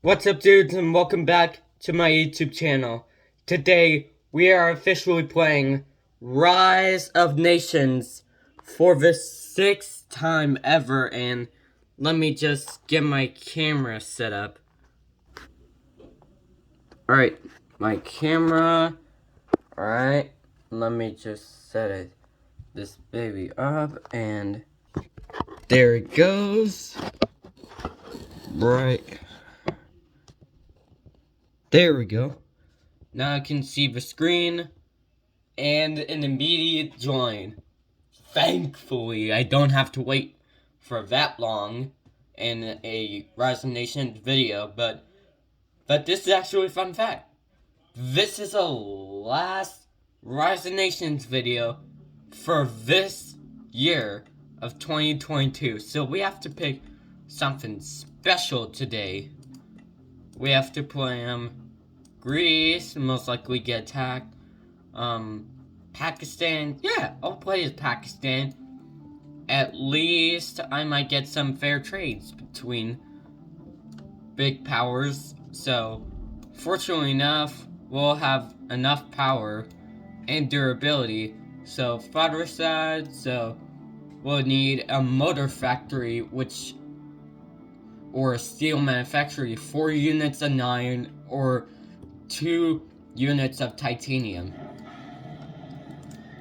What's up, dudes, and welcome back to my YouTube channel. Today, we are officially playing Rise of Nations for the 6th time ever, and let me just get my camera set up. Alright, my camera. Alright, let me just set this baby up, and there it goes. Right. There we go. Now I can see the screen and an immediate join. Thankfully, I don't have to wait for that long in a Rise of Nations video, but this is actually a fun fact. This is the last Rise of Nations video for this year of 2022, so we have to pick something special today. We have to play Greece, most likely get attacked. Pakistan, yeah, I'll play as Pakistan. At least I might get some fair trades between big powers. So, fortunately enough, we'll have enough power and durability. So, fodder side, so we'll need a motor factory, or a steel manufactory, 4 units of iron, or 2 units of titanium.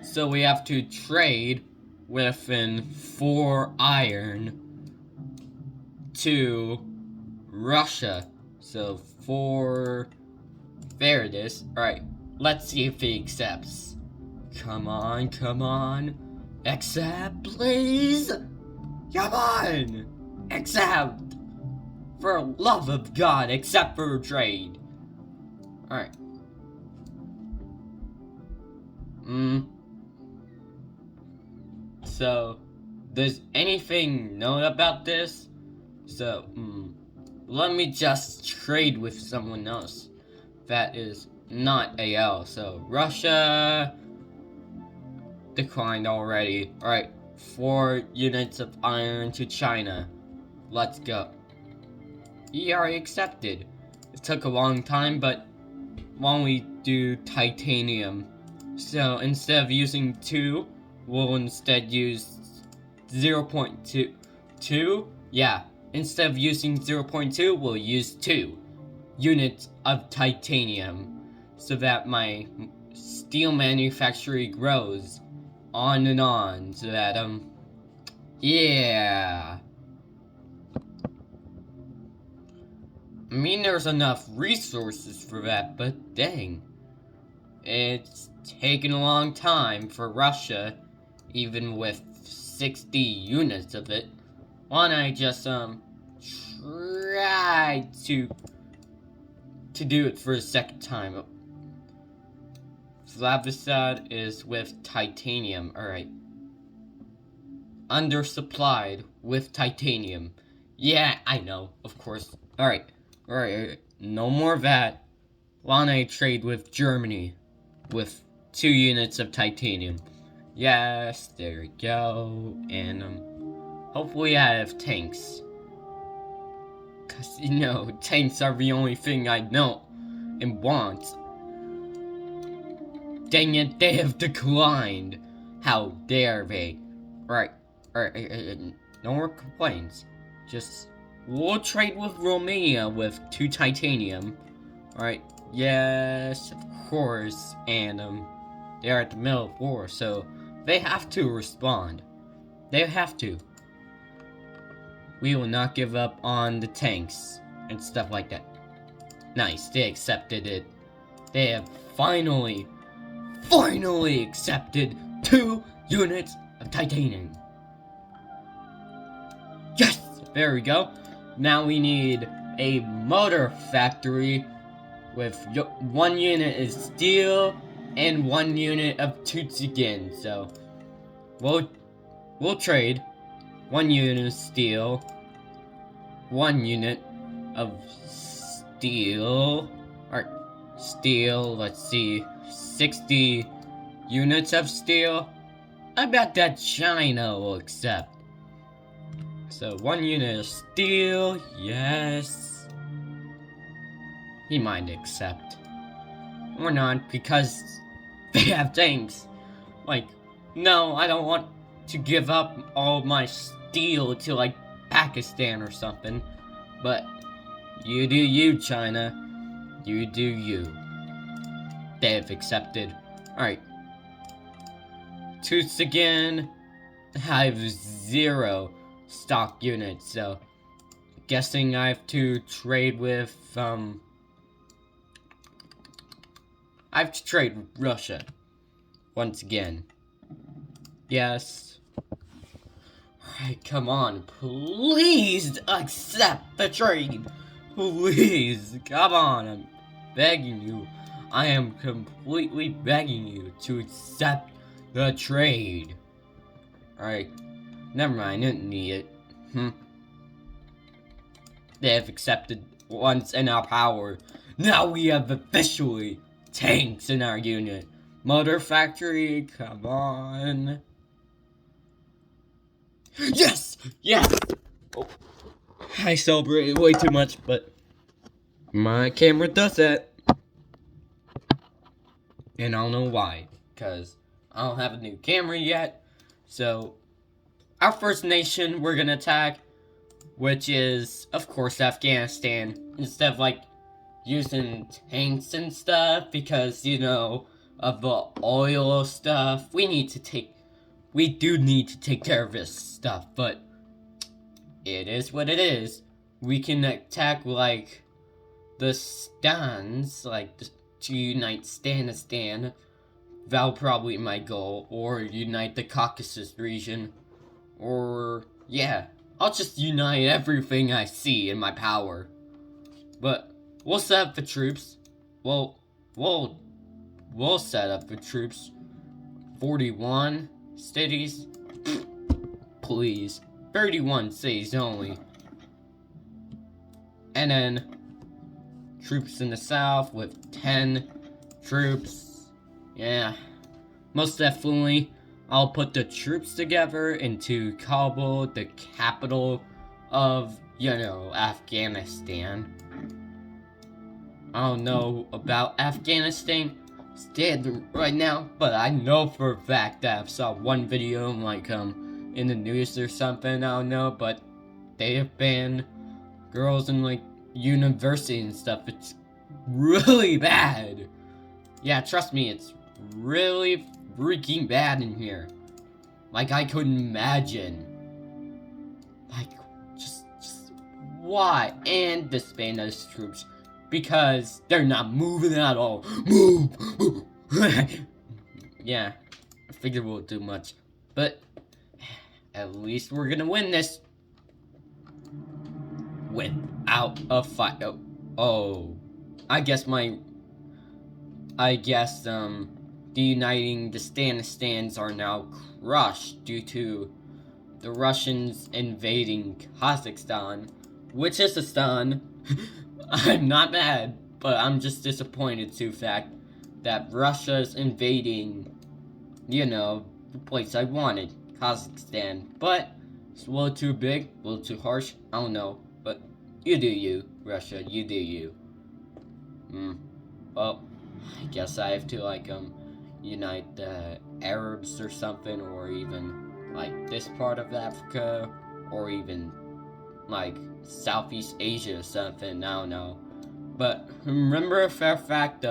So we have to trade within 4 iron to Russia. So 4, there it is. Alright, let's see if he accepts. Come on, come on. Accept, please. Come on. Accept. For love of God, accept for a trade. Alright. So, does anything known about this? So, let me just trade with someone else that is not AL. So, Russia declined already. Alright, 4 units of iron to China. Let's go. He already accepted. It took a long time, but why don't we do titanium? So, instead of using 2, we'll instead use 0.2. Yeah, instead of using 0.2, we'll use 2 units of titanium, so that my steel manufacturing grows on and on, so that, yeah. I mean, there's enough resources for that, but dang. It's taken a long time for Russia, even with 60 units of it. Why don't I just, try to do it for a second time. Slavistad is with titanium, alright. Undersupplied with titanium. Yeah, I know, of course. Alright, no more of that. Why don't I trade with Germany with 2 units of titanium? Yes, there we go. And hopefully I have tanks, cause tanks are the only thing I know and want. Dang it, they have declined. How dare they? Alright, no more complaints. Just, we'll trade with Romania with 2 titanium. Alright, yes, of course. And they are at the middle of war, so they have to respond. They have to. We will not give up on the tanks and stuff like that. Nice, they accepted it. They have finally accepted 2 units of titanium. Yes! There we go. Now we need a motor factory with 1 unit of steel and 1 unit of Tutsigen. So we'll trade 1 unit of steel, 1 unit of steel. Alright, steel, let's see, 60 units of steel. I bet that China will accept. So 1 unit of steel, yes. he might accept. Or not, because they have tanks. Like, no, I don't want to give up all my steel to, like, Pakistan or something. But, you do you, China. You do you. They have accepted. Alright. Toots again. I have 0 stock units, so guessing I have to trade with, I have to trade with Russia. Once again. Yes. Alright, come on. Please accept the trade. Please. Come on. I'm begging you. I am completely begging you to accept the trade. Alright. Never mind. I didn't need it. They have accepted once in our power. Now we have officially tanks in our unit. Motor factory, come on. Yes! Yes! Oh. I celebrated way too much, but my camera does that. And I don't know why. Because I don't have a new camera yet. So, our first nation we're gonna attack, which is, of course, Afghanistan. Instead of, like, using tanks and stuff, because, you know, of the oil stuff, we do need to take care of this stuff, but it is what it is. We can attack, like, the stands, like, to unite Stanistan. That'll probably be my goal, or unite the Caucasus region, or, yeah, I'll just unite everything I see in my power. But we'll set up the troops. We'll set up the troops. 41 cities? Please. 31 cities only. And then troops in the south with 10 troops. Yeah. Most definitely, I'll put the troops together into Kabul, the capital of, you know, Afghanistan. I don't know about Afghanistan standing right now, but I know for a fact that I saw one video like in the news or something, I don't know, but they have banned girls in like university and stuff. It's really bad. Yeah, trust me, it's really freaking bad in here. Like I couldn't imagine. Like just why? And disband those troops. Because they're not moving at all. Move! Yeah, I figured we'll do much. But at least we're gonna win this. Without a fight. Oh. I guess the uniting the Stanistans are now crushed due to the Russians invading Kazakhstan. Which is a stun. I'm not mad, but I'm just disappointed to the fact that Russia's invading, you know, the place I wanted, Kazakhstan. But it's a little too big, a little too harsh, I don't know. But you do you, Russia, you do you. Well, I guess I have to, like, unite the Arabs or something, or even, like, this part of Africa, or even, like, Southeast Asia or something, I don't know. But remember for a fact,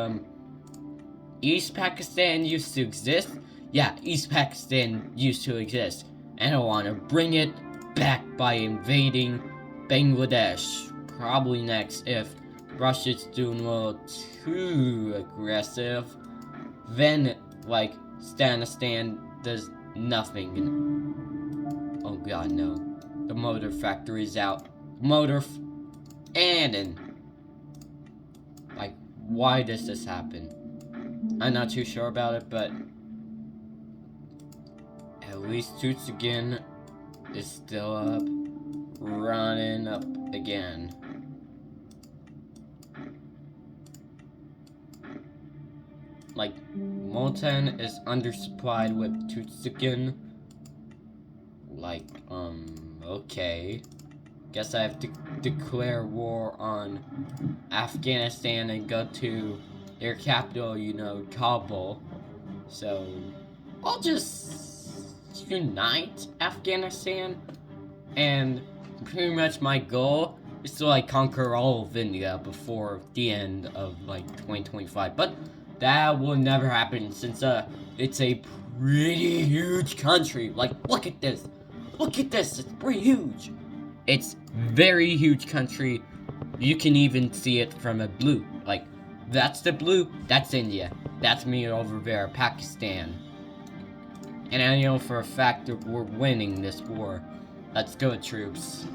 East Pakistan used to exist? Yeah, East Pakistan used to exist. And I want to bring it back by invading Bangladesh. Probably next if Russia's doing a little too aggressive. Then, like, Stanistan does nothing. Oh god, no. The motor factory's out. And like, why does this happen? I'm not too sure about it, but at least Toots again is still up, running up again. Like, Molten is undersupplied with Toots again. Like, okay. guess I have to declare war on Afghanistan and go to their capital, Kabul. So, I'll just unite Afghanistan, and pretty much my goal is to, conquer all of India before the end of, 2025. But that will never happen since, it's a pretty huge country. Look at this. Look at this. It's pretty huge. It's very huge country. You can even see it from a blue. That's the blue. That's India. That's me over there, Pakistan. And I know for a fact that we're winning this war. Let's go, troops.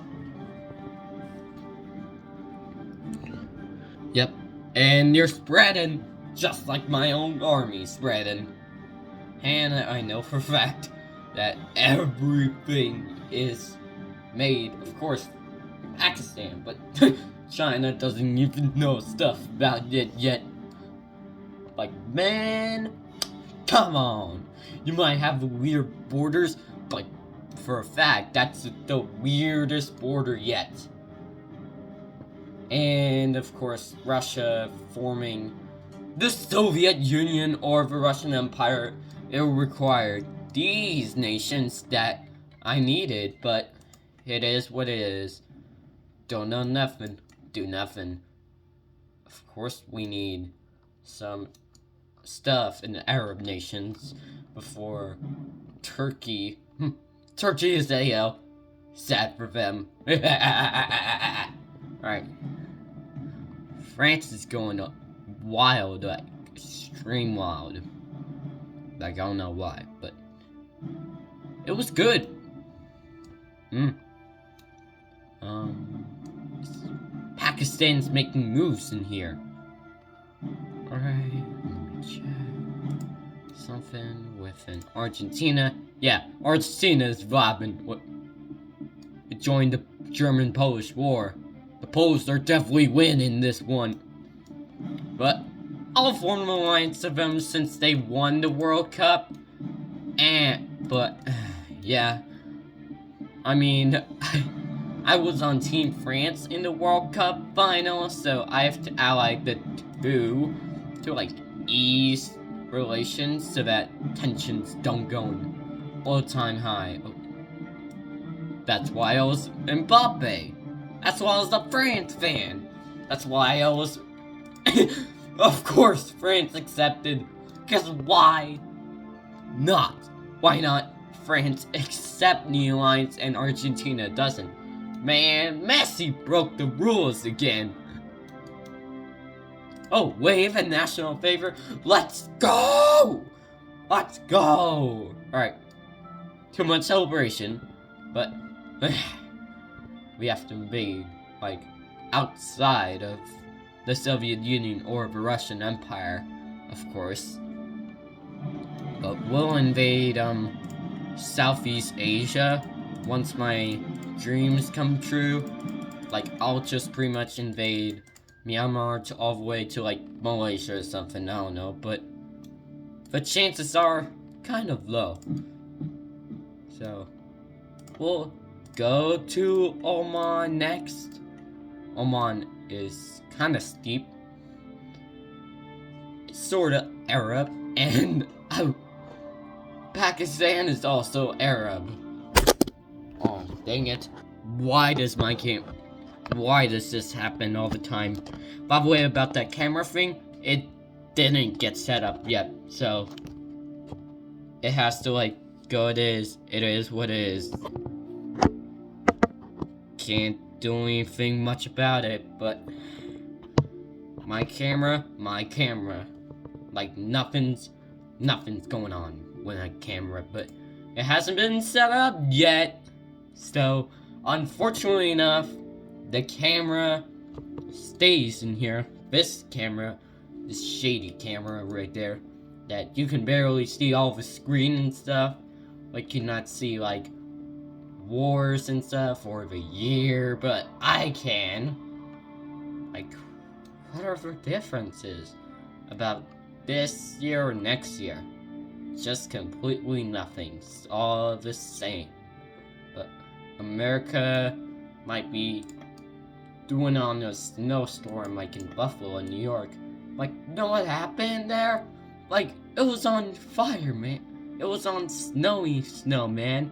Yep. And you're spreading, just like my own army spreading. And I know for a fact that everything is made, of course, in Pakistan, but China doesn't even know stuff about it yet. Man, come on. You might have weird borders, but for a fact, that's the weirdest border yet. And, of course, Russia forming the Soviet Union or the Russian Empire. It required these nations that I needed, but it is what it is. Don't know nothing, do nothing. Of course, we need some stuff in the Arab nations before Turkey. Turkey is sad for them. Alright. France is going wild, extreme wild. I don't know why, but it was good. Pakistan's making moves in here. Alright, let me check. Something with an Argentina. Yeah, Argentina is vibing. It joined the German-Polish War. The Poles are definitely winning this one. But I'll form an alliance of them since they won the World Cup. But yeah. I mean, I was on Team France in the World Cup final, so I have to ally the two to ease relations so that tensions don't go all-time high. That's why I was Mbappe. That's why I was a France fan. That's why I was... Of course, France accepted. Because why not? Why not France accept the alliance and Argentina doesn't? Man, Messi broke the rules again. Oh, wave a national favor. Let's go! Let's go! Alright. Too much celebration. But we have to invade, outside of the Soviet Union or the Russian Empire, of course. But we'll invade, Southeast Asia once my dreams come true. I'll just pretty much invade Myanmar all the way to, Malaysia or something, I don't know, but the chances are kind of low. So, we'll go to Oman next. Oman is kind of steep. It's sort of Arab, and Pakistan is also Arab. Oh, dang it. Why does this happen all the time? By the way, about that camera thing, it didn't get set up yet, so it has to, go. It is what it is. Can't do anything much about it, but my camera. Nothing's going on with that camera, but it hasn't been set up yet. So, unfortunately enough, the camera stays in here. This camera, this shady camera right there, that you can barely see all the screen and stuff. You cannot see, wars and stuff, or the year, but I can. What are the differences about this year or next year? Just completely nothing. It's all the same. But America might be doing on a snowstorm like in Buffalo and New York. Like, you know what happened there? Like, it was on fire, man. It was on snowy snow, man.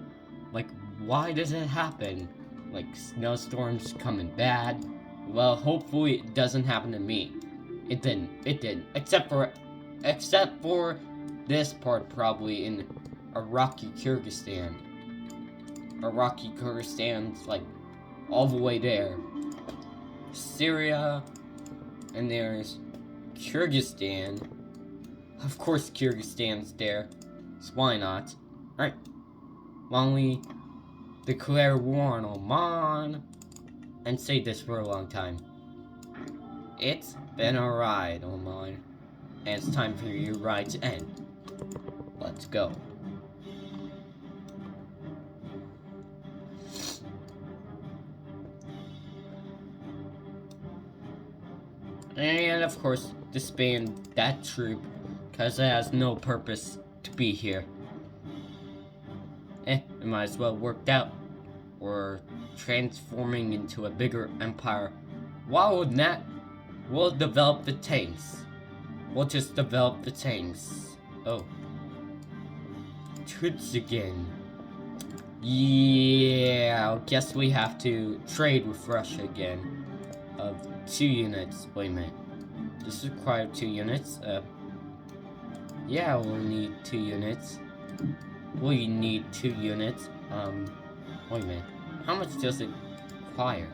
Like, why does it happen? Like, snowstorms coming bad. Well, hopefully it doesn't happen to me. It didn't. It did. Except for this part, probably in Iraqi Kyrgyzstan. Iraqi Kyrgyzstan's like all the way there. Syria, and there's Kyrgyzstan. Of course, Kyrgyzstan's there. So why not? Alright. Why don't we declare war on Oman and say this for a long time? It's been a ride, Oman. And it's time for your ride to end. Let's go. And of course, disband that troop, because it has no purpose to be here. It might as well worked out. We're transforming into a bigger empire. While with that, we'll develop the tanks. We'll just develop the tanks. Oh. Troops again. Yeah, I guess we have to trade with Russia again. Of 2 units. Wait a minute. This requires 2 units. Yeah, we'll need 2 units. We need 2 units. Wait a minute. How much does it require?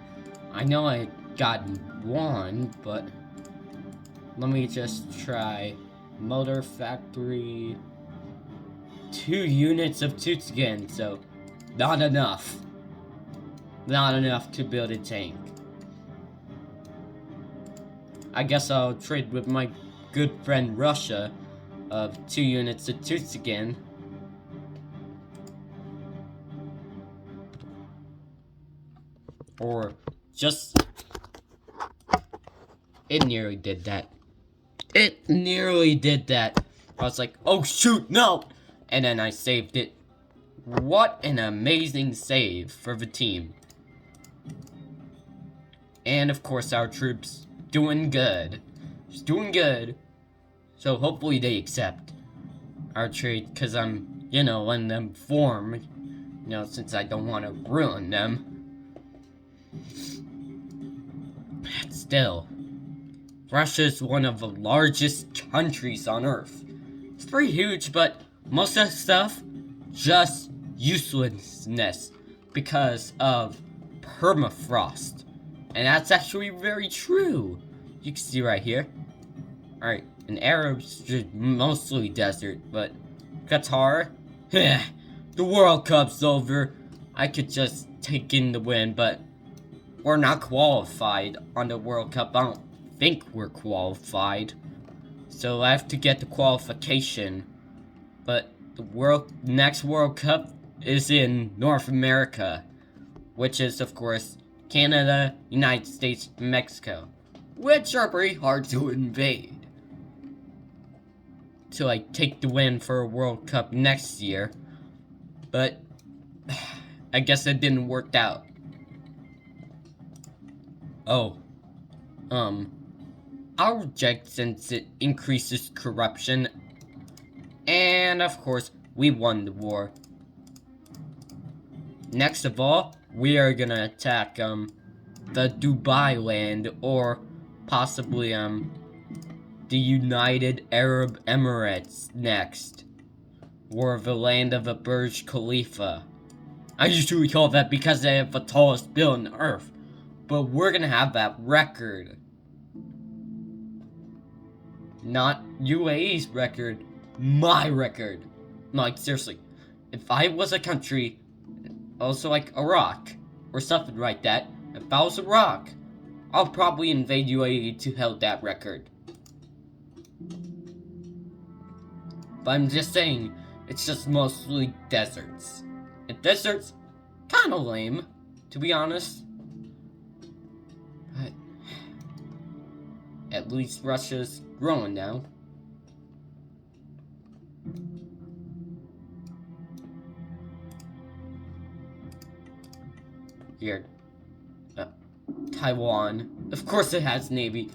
I know I got 1, but let me just try. Motor factory. 2 units of troops again, so not enough. Not enough to build a tank. I guess I'll trade with my good friend Russia of 2 units of troops again. Or just... It nearly did that. It nearly did that. I was like, oh shoot, no! And then I saved it. What an amazing save for the team. And of course our troops doing good. Just doing good. So hopefully they accept our trade, because I'm, letting them form. Since I don't want to ruin them. But still, Russia's one of the largest countries on Earth. It's pretty huge, but most of the stuff, just uselessness because of permafrost. And that's actually very true. You can see right here. Alright, in Arab's just mostly desert, but Qatar, the World Cup's over. I could just take in the win, but we're not qualified on the World Cup. I don't think we're qualified. So I have to get the qualification. But the next World Cup is in North America, which is, of course, Canada, United States, and Mexico, which are pretty hard to invade. To take the win for a World Cup next year, but I guess it didn't work out. Oh, I'll reject since it increases corruption, and of course we won the war. Next of all, we are gonna attack the Dubai land, or possibly the United Arab Emirates next, or the land of the Burj Khalifa. I usually call that because they have the tallest building on Earth, but we're gonna have that record. Not UAE's record, my record. Like, seriously, if I was a country, also like Iraq, or something like that, if I was Iraq, I'll probably invade UAE to hold that record. But I'm just saying, it's just mostly deserts. And deserts, kinda lame, to be honest. But at least Russia's growing now. Weird. Taiwan. Of course it has Navy.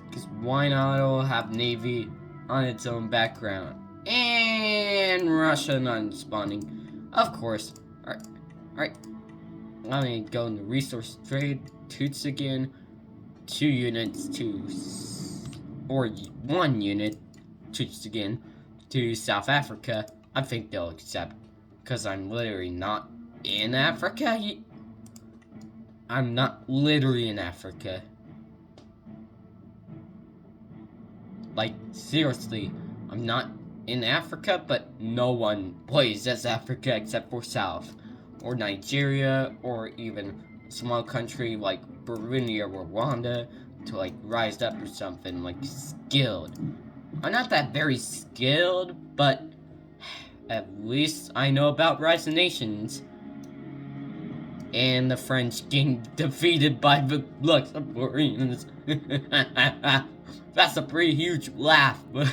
Because why not all have Navy on its own background? And Russia non-spawning. Of course. Alright. Let me go into resource trade. Toots again. 2 units to... Or 1 unit. Toots again. To South Africa. I think they'll accept. Because I'm literally not in Africa. I'm not literally in Africa. Like, seriously, I'm not in Africa, but no one plays as Africa except for South. Or Nigeria, or even a small country like Burundi or Rwanda to, like, rise up or something, like, skilled. I'm not that very skilled, but at least I know about Rising Nations. And the French getting defeated by the Luxembourgians. That's a pretty huge laugh, but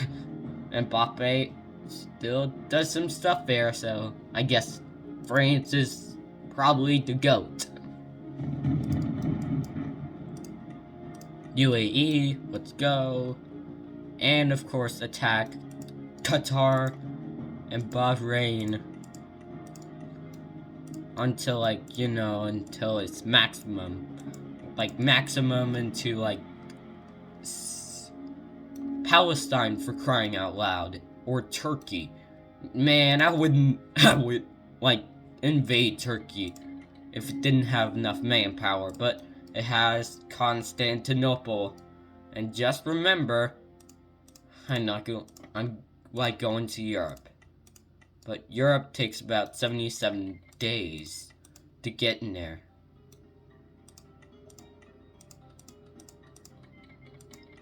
Mbappe still does some stuff there, so I guess France is probably the GOAT. UAE, let's go. And of course attack Qatar and Bahrain. Until, like, you know, until it's maximum. Like, maximum into, like, Palestine, for crying out loud. Or Turkey. Man, I would, like, invade Turkey if it didn't have enough manpower. But it has Constantinople. And just remember, I'm like going to Europe. But Europe takes about 77 days to get in there.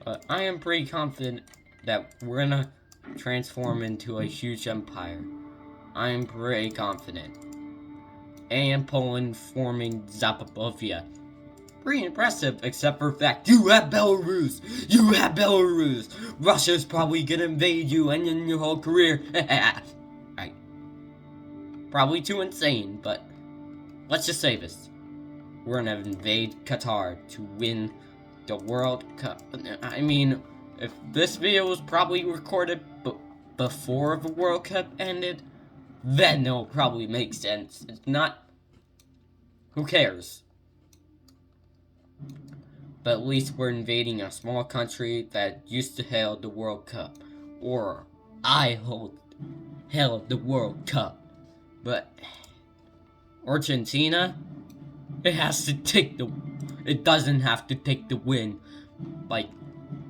But I am pretty confident that we're gonna transform into a huge empire. I am pretty confident. And Poland forming Zaporizhia. Pretty impressive, except for the fact you have Belarus! You have Belarus! Russia's probably gonna invade you and end your whole career. Right. Probably too insane, but let's just say this. We're gonna invade Qatar to win the World Cup. I mean, if this video was probably recorded before the World Cup ended, then it'll probably make sense. If not, who cares? But at least we're invading a small country that used to hail the World Cup. Or, held the World Cup. But Argentina, it doesn't have to take the win. Like,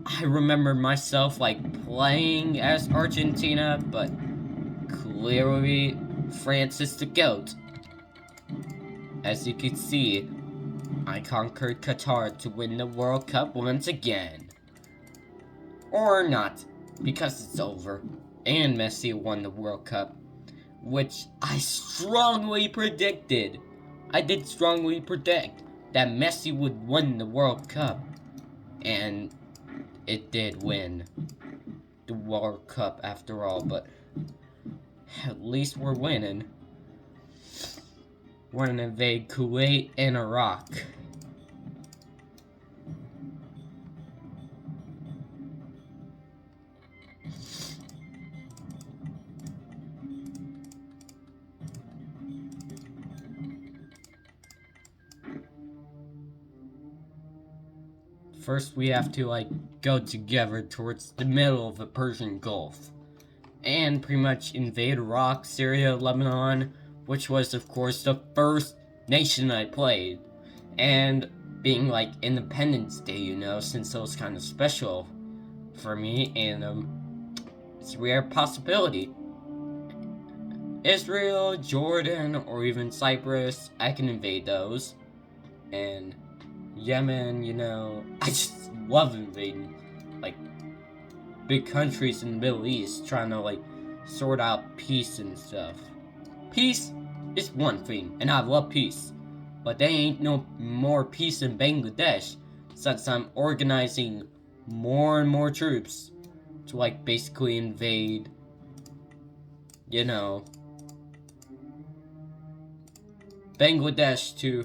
I remember myself, like, playing as Argentina, but clearly France is the GOAT. As you can see, I conquered Qatar to win the World Cup once again. Or not, because it's over, and Messi won the World Cup. Which I strongly predicted. I did strongly predict that Messi would win the World Cup. And it did win the World Cup after all, but at least we're winning. We're gonna invade Kuwait and Iraq. First, we have to, like, go together towards the middle of the Persian Gulf. And pretty much invade Iraq, Syria, Lebanon, which was, of course, the first nation I played. And being, like, Independence Day, you know, since it was kind of special for me, and, it's a rare possibility. Israel, Jordan, or even Cyprus, I can invade those. And Yemen, you know, I just love invading, like, big countries in the Middle East, trying to, like, sort out peace and stuff. Peace is one thing, and I love peace, but there ain't no more peace in Bangladesh, since I'm organizing more and more troops to, like, basically invade, you know, Bangladesh to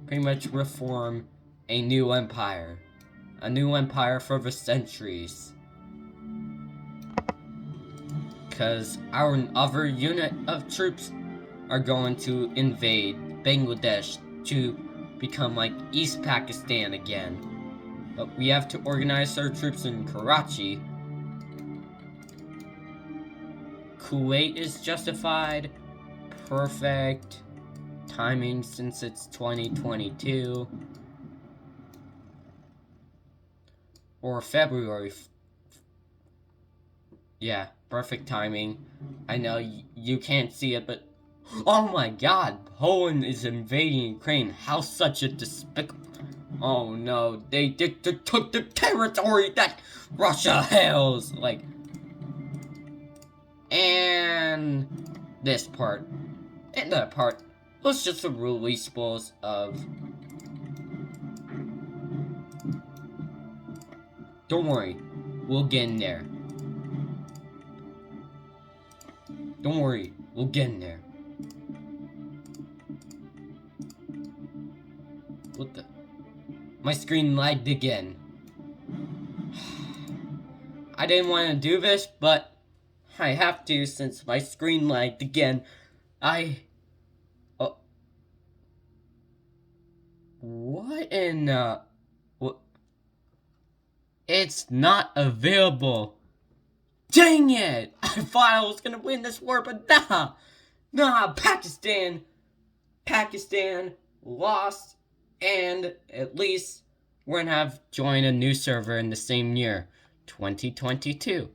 pretty much reform a new empire. A new empire for the centuries. Because our other unit of troops are going to invade Bangladesh to become like East Pakistan again. But we have to organize our troops in Karachi. Kuwait is justified. Perfect timing since it's 2022. Or February. Yeah, perfect timing. I know you can't see it, but oh my god, Poland is invading Ukraine. How such a despicable... Oh no, they took the territory that Russia hails! Like... And... this part. And that part was just the releasables of... Don't worry, we'll get in there. Don't worry, we'll get in there. What the... My screen lagged again. I didn't want to do this, but I have to since my screen lagged again. What in what? It's not available. Dang it! I thought I was gonna win this war, but nah, Pakistan lost, and at least we're gonna have joined a new server in the same year, 2022.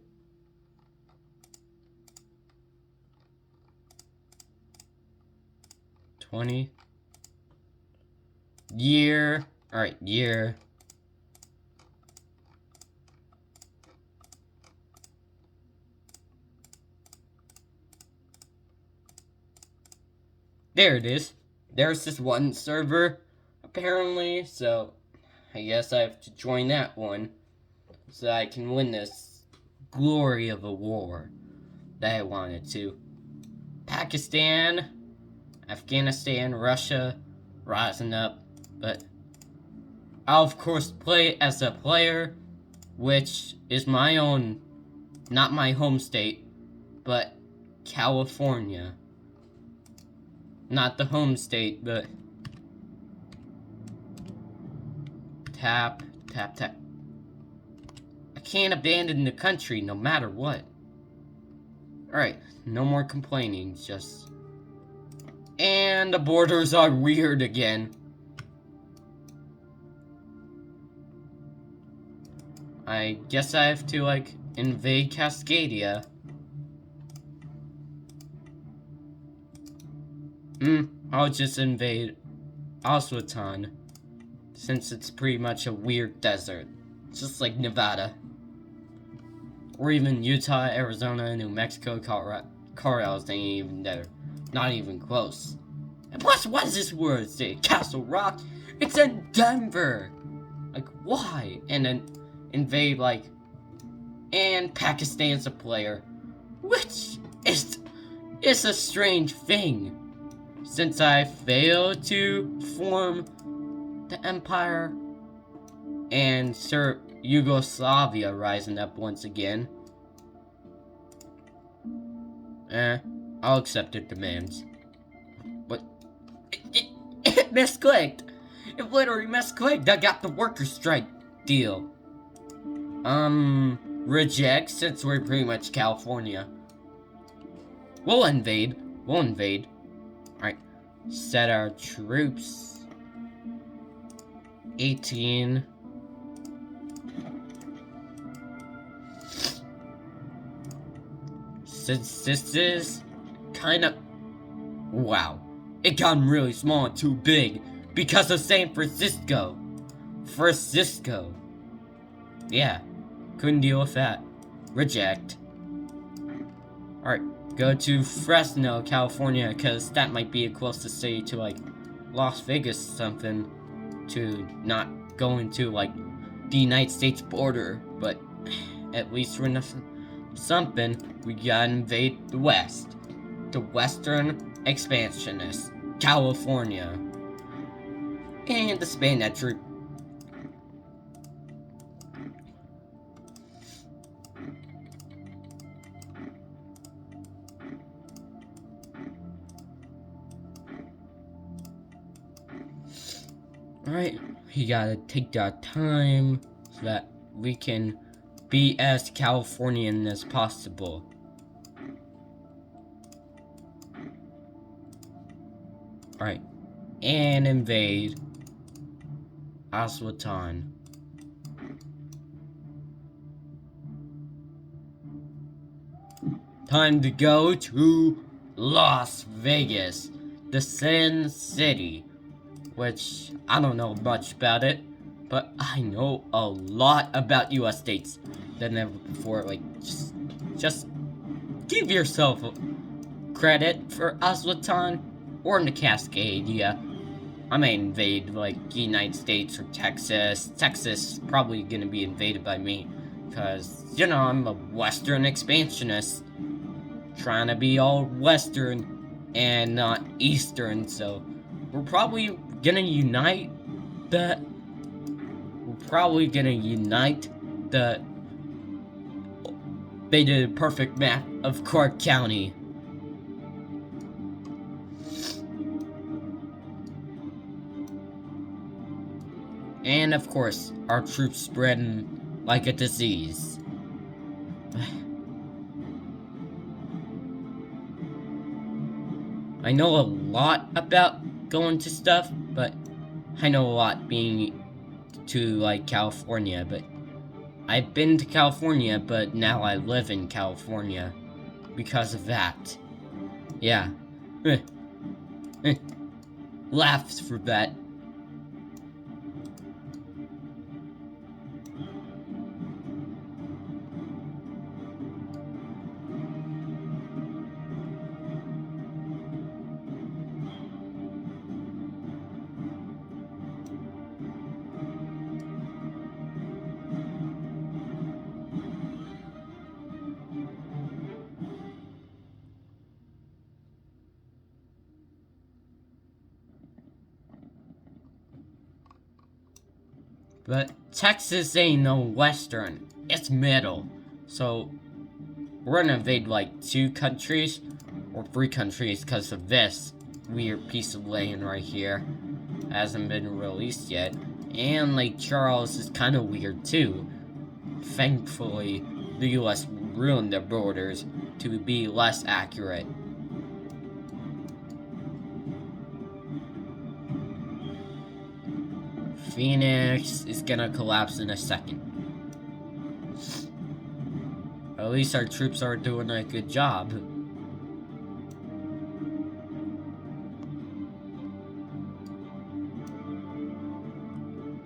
Year. Alright, year. There it is. There's this one server, apparently, so I guess I have to join that one so I can win this glory of a war that I wanted to. Pakistan, Afghanistan, Russia, rising up, but I'll of course play as a player, which is my own, not my home state, but California. Not the home state, but tap. I can't abandon the country no matter what. Alright, no more complaining, just... And the borders are weird again. I guess I have to, like, invade Cascadia. I'll just invade Aswatan, since it's pretty much a weird desert, just like Nevada. Or even Utah, Arizona, New Mexico, Colorado's ain't even there. Not even close. And plus, what is this word say? Castle Rock? It's in Denver! Like, why? And then invade, like... And Pakistan's a player. Which is a strange thing. Since I failed to form the empire and Sir Yugoslavia rising up once again. I'll accept their demands. But it misclicked. It literally misclicked. I got the worker strike deal. Reject, since we're pretty much California. We'll invade. Alright. Set our troops. 18. Since this is kind of... Wow. It got really small and too big because of San Francisco. Yeah. Couldn't deal with that. Reject. Alright. Go to Fresno, California, because that might be a closest city to, like, Las Vegas or something, to not go into, like, the United States border, but at least we're something. We gotta invade the West. The Western expansionist, California. And disband that troop. Alright, we gotta take that time so that we can be as Californian as possible. Alright, and invade Aswatan. Time to go to Las Vegas, the Sin City, which I don't know much about it, but I know a lot about US states than ever before. Like, just give yourself credit for Aswatan or in the Cascade. Yeah, I may invade like the United States or Texas. Texas probably gonna be invaded by me, cause you know I'm a Western expansionist, trying to be all Western and not Eastern. So we're probably gonna unite the. We're probably gonna unite the. They did a perfect map of Clark County. And of course, our troops spreading like a disease. I know a lot about going to stuff, but I know a lot being to like California, but I've been to California, but now I live in California because of that. Yeah. Laughs for that. But Texas ain't no Western, it's middle. So we're gonna invade like 2 countries or 3 countries because of this weird piece of land right here. Hasn't been released yet. And Lake Charles is kind of weird too. Thankfully, the US ruined their borders to be less accurate. Phoenix is gonna collapse in a second. At least our troops are doing a good job.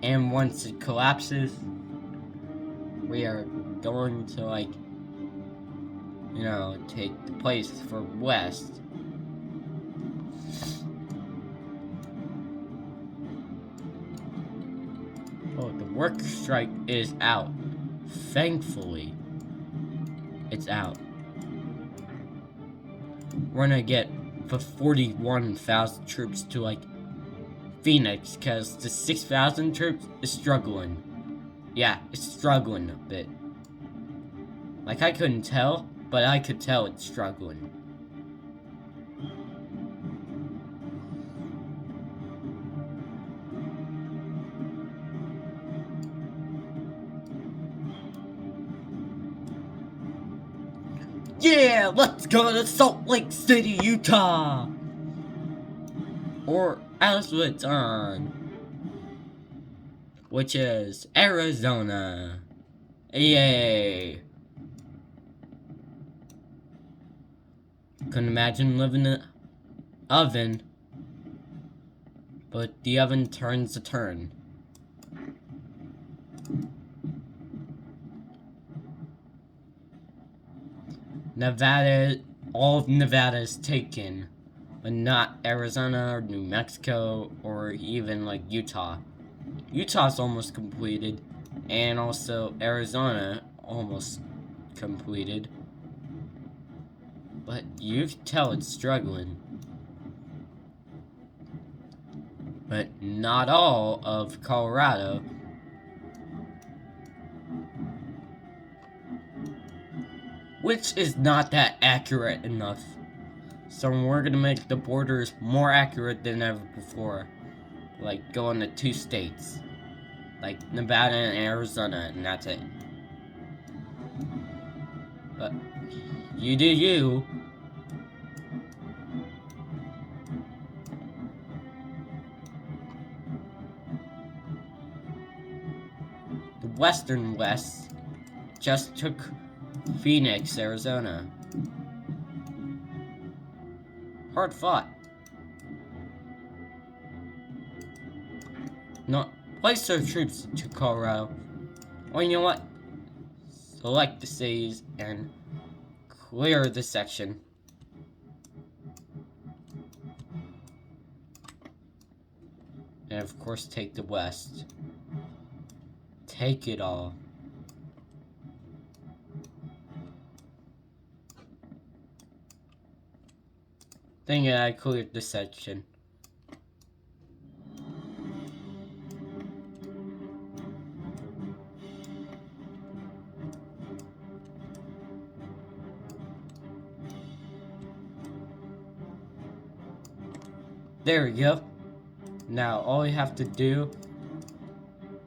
And once it collapses, we are going to, like, you know, take the place for West. Oh, the work strike is out. Thankfully, it's out. We're gonna get the 41,000 troops to, like, Phoenix, because the 6,000 troops is struggling. Yeah, it's struggling a bit. Like, I couldn't tell, but I could tell it's struggling. Yeah, let's go to Salt Lake City, Utah! Or Aswatan, which is Arizona. Yay! Couldn't imagine living in an oven, but the oven turns a turn. Nevada, all of Nevada is taken, but not Arizona or New Mexico or even like Utah. Utah's almost completed, and also Arizona almost completed. But you can tell it's struggling. But not all of Colorado. Which is not that accurate enough. So we're gonna make the borders more accurate than ever before. like, go into 2 states. Like, Nevada and Arizona, and that's it. But, you do you. The Western West just took Phoenix, Arizona. Hard fought. No, place their troops to Colorado. Or you know what? Select the cities and clear the section. And of course take the West. Take it all. Think I cleared this section. There we go. Now all we have to do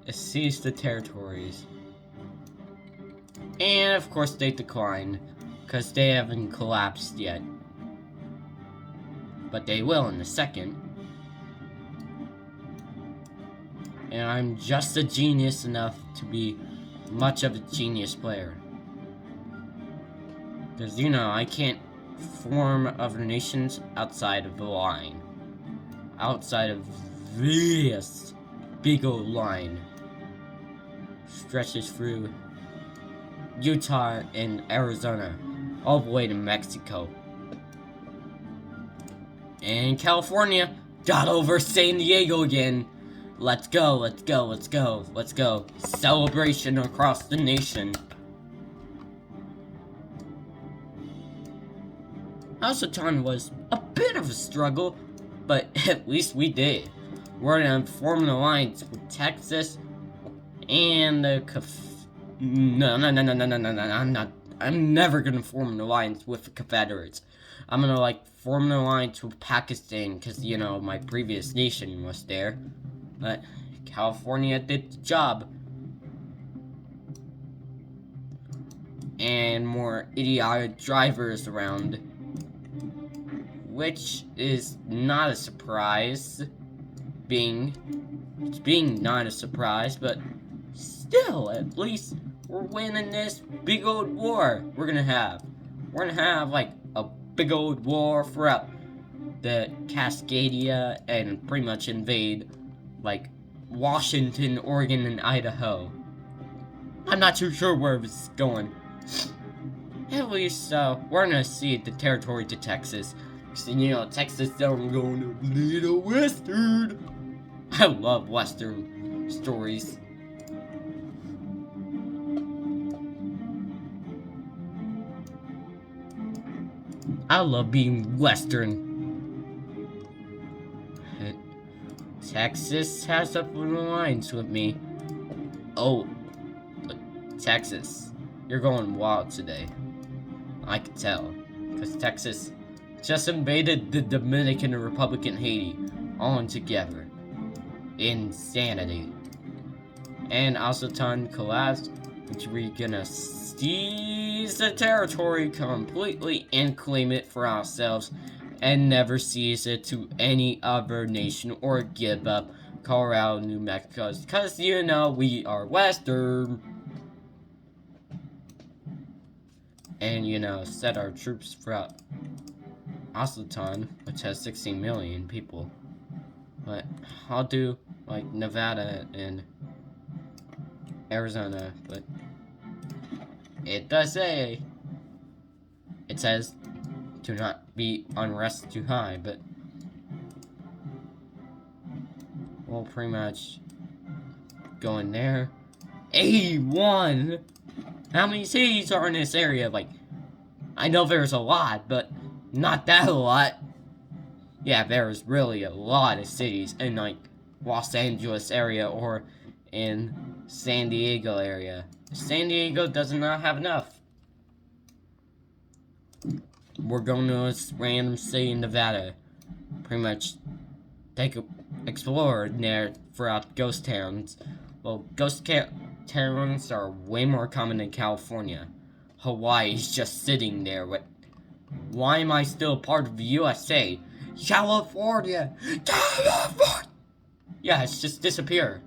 is seize the territories. And of course they declined, because they haven't collapsed yet. But they will in a second. And I'm just a genius enough to be much of a genius player. Because, you know, I can't form other nations outside of the line. Outside of this big old line. Stretches through Utah and Arizona, all the way to Mexico. And California got over San Diego again. Let's go, let's go, let's go, let's go. Celebration across the nation. Housatan was a bit of a struggle, but at least we did. We're gonna form an alliance with Texas and the I'm never gonna form an alliance with the Confederates. I'm gonna, like, form an alliance with Pakistan, because, you know, my previous nation was there. But California did the job. And more idiotic drivers around. Which is not a surprise. It's being not a surprise, but still, at least we're winning this big old war we're gonna have. We're gonna have, like, a big old war throughout the Cascadia and pretty much invade, like, Washington, Oregon, and Idaho. I'm not too sure where this is going. At least, we're gonna cede the territory to Texas. Because, you know, Texas don't go to little Western. I love Western stories. I love being Western. Texas has up an alliance with me. Oh, Texas, you're going wild today. I can tell, because Texas just invaded the Dominican Republic and Haiti, all in together. Insanity. And Housatan collapsed, which we're gonna seize the territory completely and claim it for ourselves, and never seize it to any other nation or give up Colorado, New Mexico, because, you know, we are Western. And, you know, set our troops throughout Housatan, which has 16 million people. But I'll do, like, Nevada and Arizona, but it does say, it says, to not be unrest too high, but we'll pretty much go in there. 81! How many cities are in this area? Like, I know there's a lot, but not that a lot. Yeah, there's really a lot of cities in, like, Los Angeles area or in San Diego area. San Diego does not have enough. We're going to a random city in Nevada. Pretty much take explored there throughout ghost towns. Well, towns are way more common in California. Hawaii's just sitting there with, why am I still part of the USA? California! California! Yeah, it's just disappeared.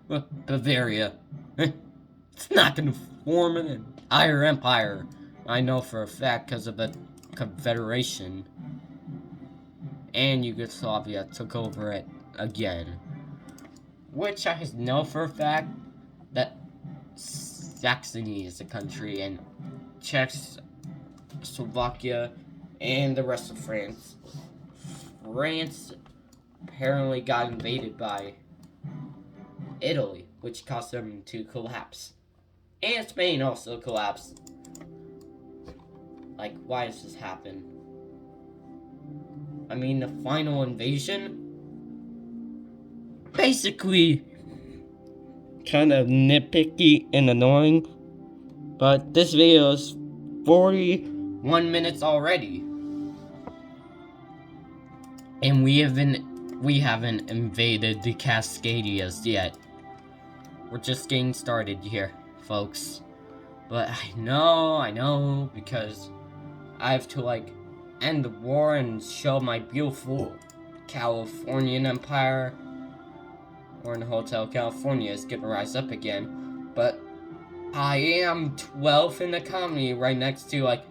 Bavaria. It's not gonna form an entire empire. I know for a fact because of the Confederation. And Yugoslavia took over it again. Which I know for a fact that Saxony is a country, and Czechoslovakia and the rest of France. France apparently got invaded by Italy, which caused them to collapse. And Spain also collapsed. Like, why does this happen? I mean, the final invasion? Basically, kind of nitpicky and annoying. But this video is 41 minutes already. And we haven't invaded the Cascadias yet. We're just getting started here, folks. But I know, because I have to, like, end the war and show my beautiful Californian empire. Or in Hotel California is gonna rise up again. But I am 12th in the economy, right next to, like,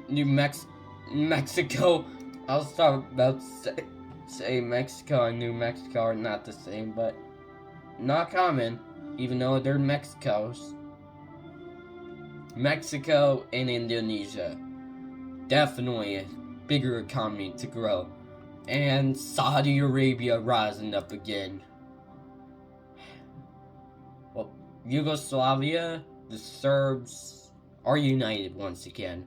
Mexico. I was about to say Mexico and New Mexico are not the same, but not common, even though they're Mexicos. Mexico and Indonesia. Definitely a bigger economy to grow. And Saudi Arabia rising up again. Well, Yugoslavia, the Serbs are united once again.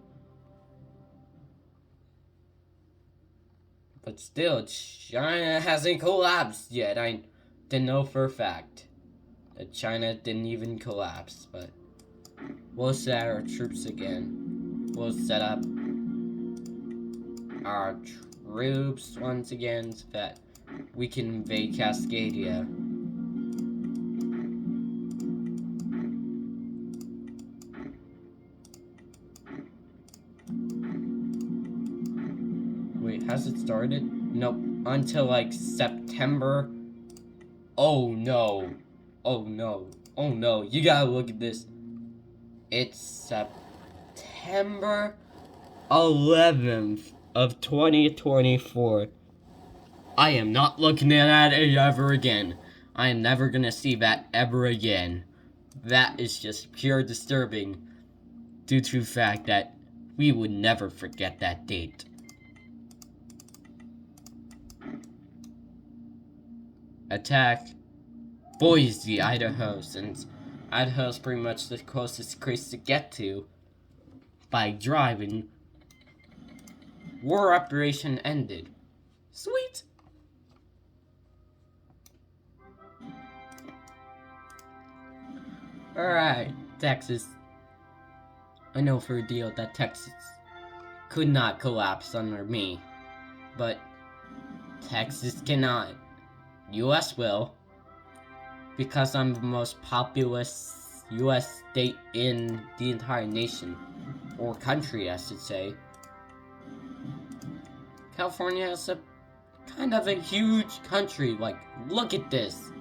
But still, China hasn't collapsed yet. I didn't know for a fact that China didn't even collapse, but we'll set our troops again. We'll set up our troops once again so that we can invade Cascadia. Wait, has it started? Nope. Until like September. Oh no. Oh no. Oh no. You gotta look at this. It's September 11th of 2024. I am not looking at it ever again. I am never gonna see that ever again. That is just pure disturbing due to the fact that we would never forget that date. Attack Boise, Idaho, since Idaho's pretty much the closest place to get to by driving. War operation ended. Sweet! Alright, Texas. I know for a deal that Texas could not collapse under me. But Texas cannot. US will. Because I'm the most populous US state in the entire nation. Or country, I should say. California is a kind of a huge country. Like, look at this.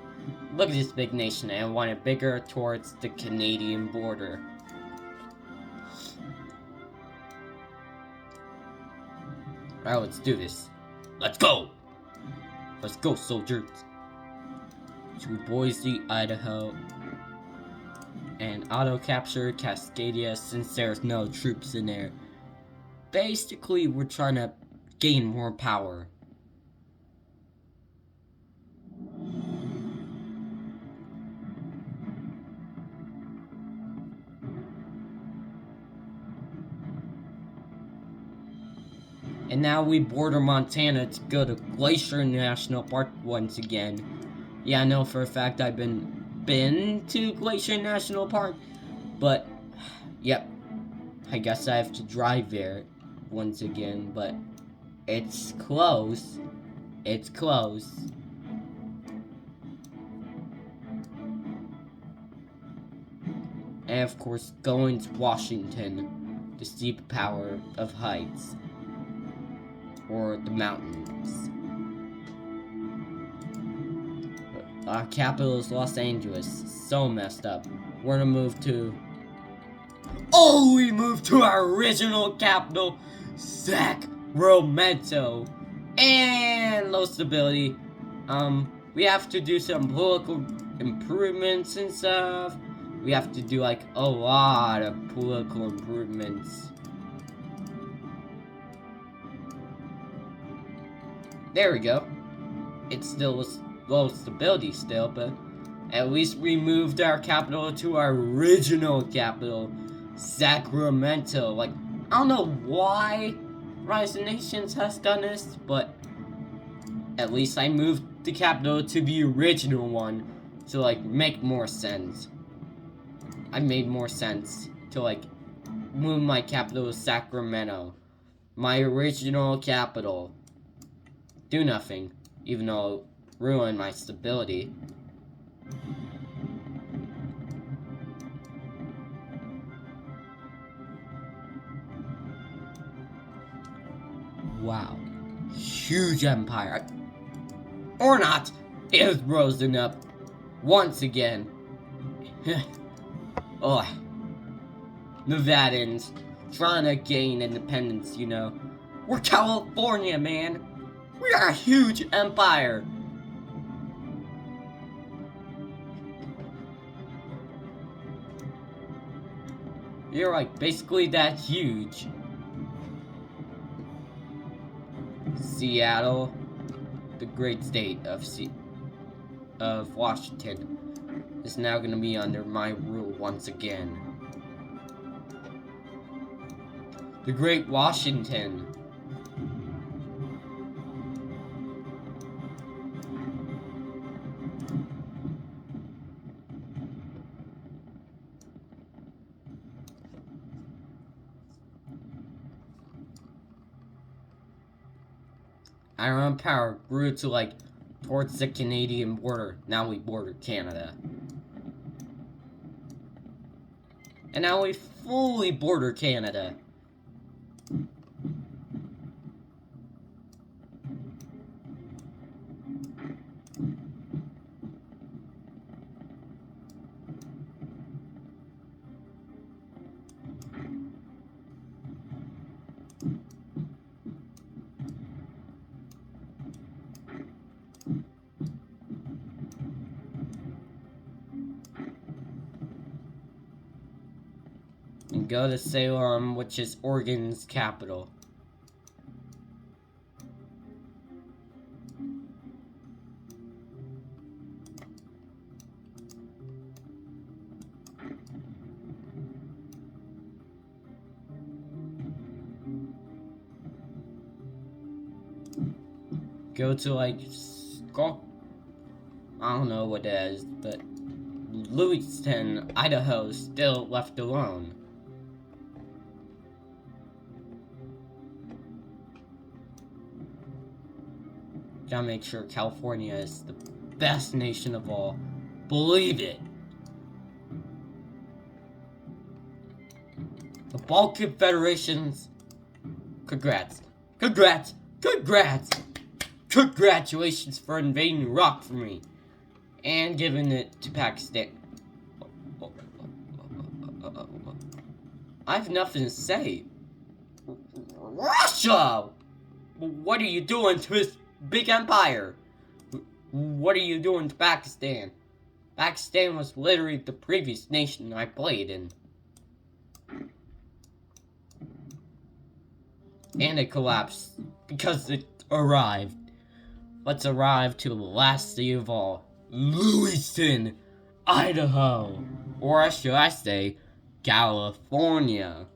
Look at this big nation, and I want it bigger towards the Canadian border. Alright, let's do this. Let's go! Let's go, soldiers. To Boise, Idaho. And auto-capture Cascadia since there's no troops in there. Basically, we're trying to gain more power. And now we border Montana to go to Glacier National Park once again. Yeah, I know for a fact I've been to Glacier National Park, but yep, I guess I have to drive there once again, but it's close. It's close. And of course, going to Washington to see the power of heights. Or the mountains. Our capital is Los Angeles. So messed up. We're gonna move to... Oh, we moved to our original capital, Sacramento. And low stability. We have to do some political improvements and stuff. We have to do like a lot of political improvements. There we go. It's still low stability still, but at least we moved our capital to our original capital, Sacramento. Like, I don't know why Rise of Nations has done this, but at least I moved the capital to the original one to like make more sense. I made more sense to like move my capital to Sacramento, my original capital. Do nothing, even though it ruined my stability. Wow. Huge empire. Or not. It is risen up. Once again. Oh. Nevadans. Trying to gain independence, you know. We're California, man. We are a huge empire. You're like basically that huge. Seattle, the great state of Washington, is now going to be under my rule once again. The Great Washington. Our empire grew to like towards the Canadian border. Now we border Canada. And now we fully border Canada. And go to Salem, which is Oregon's capital. Go to like I don't know what it is, but Lewiston, Idaho, still left alone. Gotta make sure California is the best nation of all. Believe it. The Balkan Federations. Congrats. Congrats. Congrats. Congratulations for invading Iraq for me. And giving it to Pakistan. I have nothing to say. Russia! What are you doing to this big empire? What are you doing to Pakistan? Pakistan was literally the previous nation I played in. And it collapsed because it arrived. Let's arrive to the last city of all. Lewiston, Idaho. Or should I say, California.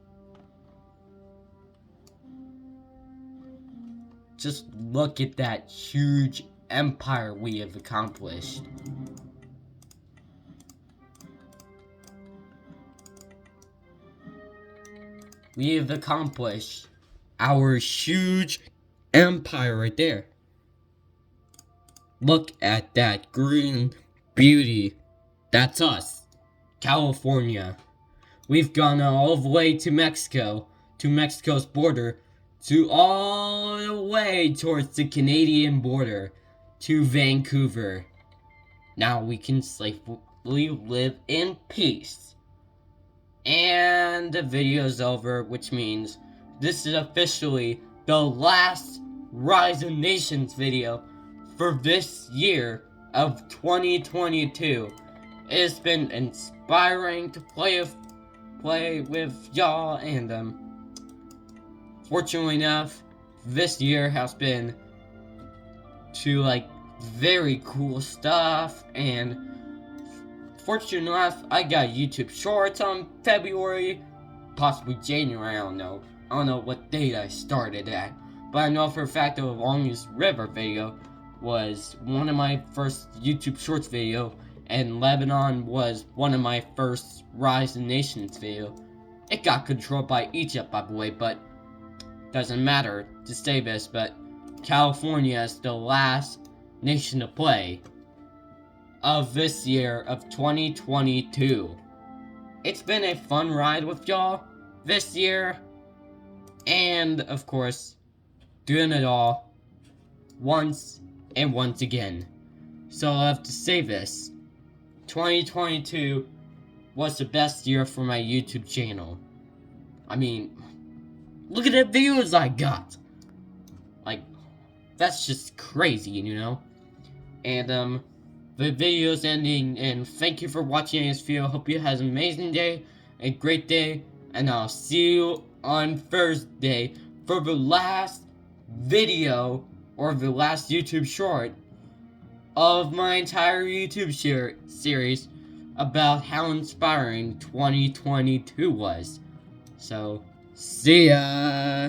Just look at that huge empire we have accomplished. We have accomplished our huge empire right there. Look at that green beauty. That's us, California. We've gone all the way to Mexico, to Mexico's border, to all the way towards the Canadian border, to Vancouver. Now we can safely live in peace. And the video's over, which means this is officially the last Rise of Nations video for this year of 2022. It has been inspiring to play with y'all, and fortunately enough, this year has been to very cool stuff, and fortunately enough, I got YouTube Shorts on February, possibly January, I don't know what date I started at, but I know for a fact that the Longest River video was one of my first YouTube Shorts video, and Lebanon was one of my first Rise of Nations video. It got controlled by Egypt, by the way, but doesn't matter to say this, but California is the last nation to play of this year of 2022. It's been a fun ride with y'all this year, and of course, doing it all once and once again. So I'll have to say this. 2022 was the best year for my YouTube channel. I mean, look at the views I got. That's just crazy, you know? And, the video's ending, and thank you for watching this video. Hope you have an amazing day, a great day, and I'll see you on Thursday for the last video, or the last YouTube short, of my entire YouTube series about how inspiring 2022 was. So, see ya!